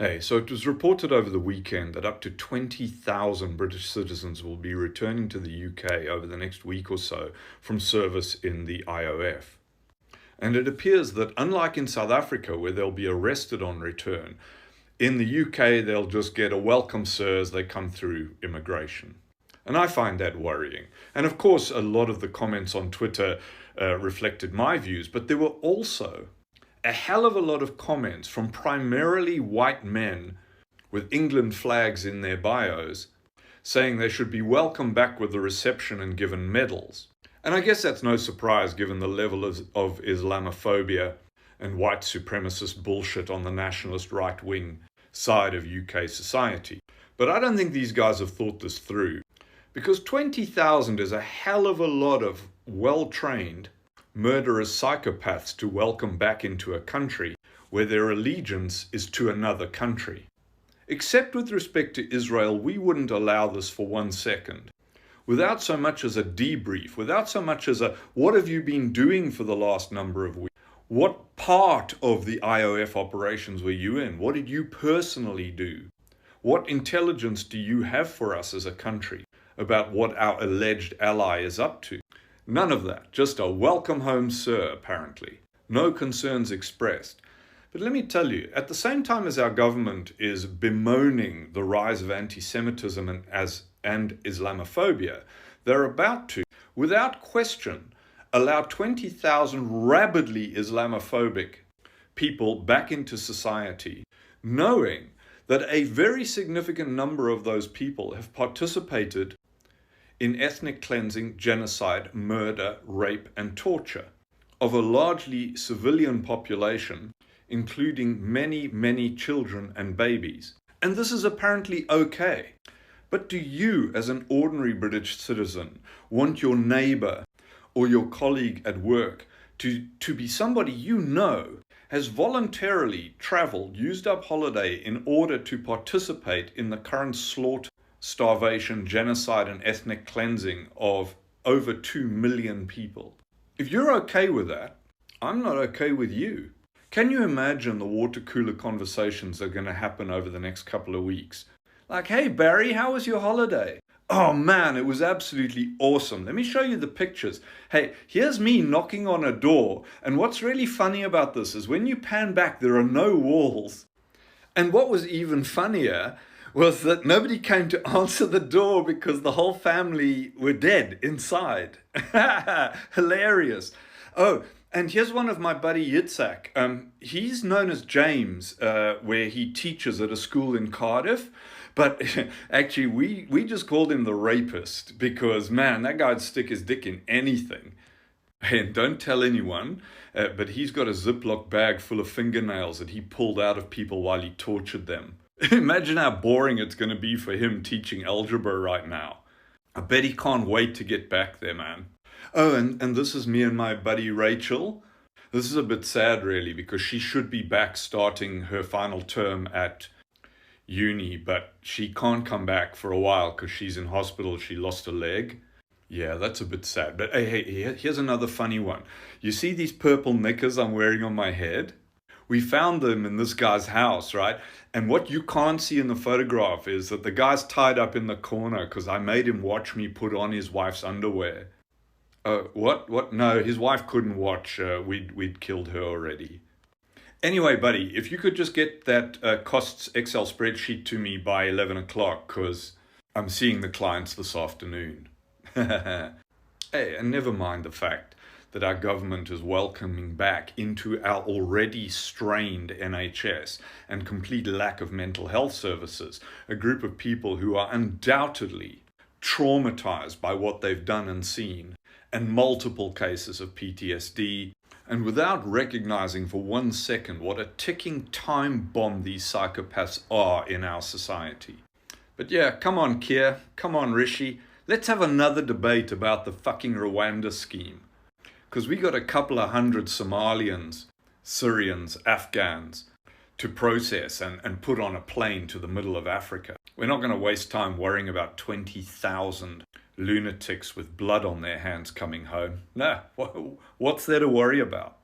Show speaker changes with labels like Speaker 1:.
Speaker 1: Hey, so it was reported over the weekend that up to 20,000 British citizens will be returning to the UK over the next week or so from service in the IOF. And it appears that unlike in South Africa, where they'll be arrested on return, in the UK they'll just get a welcome sir as they come through immigration. And I find that worrying. And of course, a lot of the comments on Twitter reflected my views, but there were also a hell of a lot of comments from primarily white men with England flags in their bios saying they should be welcomed back with a reception and given medals. And I guess that's no surprise given the level of Islamophobia and white supremacist bullshit on the nationalist right-wing side of UK society. But I don't think these guys have thought this through, because 20,000 is a hell of a lot of well-trained murderous psychopaths to welcome back into a country where their allegiance is to another country. Except with respect to Israel, we wouldn't allow this for 1 second. Without so much as a debrief, without so much as a, what have you been doing for the last number of weeks? What part of the IOF operations were you in? What did you personally do? What intelligence do you have for us as a country about what our alleged ally is up to? None of that, just a welcome home sir, apparently. No concerns expressed. But let me tell you, at the same time as our government is bemoaning the rise of anti-Semitism and Islamophobia, they're about to, without question, allow 20,000 rabidly Islamophobic people back into society, knowing that a very significant number of those people have participated in ethnic cleansing, genocide, murder, rape, and torture of a largely civilian population, including many, many children and babies. And this is apparently okay. But do you, as an ordinary British citizen, want your neighbor or your colleague at work to be somebody you know has voluntarily traveled, used up holiday in order to participate in the current slaughter, starvation, genocide, and ethnic cleansing of over 2 million people? If you're okay with that, I'm not okay with you. Can you imagine the water cooler conversations that are going to happen over the next couple of weeks? Like, hey Barry, how was your holiday? Oh man, it was absolutely awesome. Let me show you the pictures. Hey, here's me knocking on a door. And what's really funny about this is when you pan back, there are no walls. And what was even funnier was that nobody came to answer the door because the whole family were dead inside. Hilarious. Oh, and here's one of my buddy Yitzhak. He's known as James, where he teaches at a school in Cardiff. But actually, we just called him the rapist because, man, that guy'd stick his dick in anything. And don't tell anyone, but he's got a Ziploc bag full of fingernails that he pulled out of people while he tortured them. Imagine how boring it's going to be for him teaching algebra right now. I bet he can't wait to get back there, man. Oh, and this is me and my buddy Rachel. This is a bit sad, really, because she should be back starting her final term at uni, but she can't come back for a while because she's in hospital. She lost a leg. Yeah, that's a bit sad. But hey, here's another funny one. You see these purple knickers I'm wearing on my head? We found them in this guy's house, right? And what you can't see in the photograph is that the guy's tied up in the corner because I made him watch me put on his wife's underwear. What? No, his wife couldn't watch. We'd killed her already. Anyway, buddy, if you could just get that costs Excel spreadsheet to me by 11 o'clock because I'm seeing the clients this afternoon. Hey, and never mind the fact that our government is welcoming back into our already strained NHS and complete lack of mental health services, a group of people who are undoubtedly traumatized by what they've done and seen, and multiple cases of PTSD, and without recognizing for 1 second what a ticking time bomb these psychopaths are in our society. But yeah, come on Keir, come on Rishi, let's have another debate about the fucking Rwanda scheme. Because we got a couple of hundred Somalians, Syrians, Afghans to process and put on a plane to the middle of Africa. We're not going to waste time worrying about 20,000 lunatics with blood on their hands coming home. No, what's there to worry about?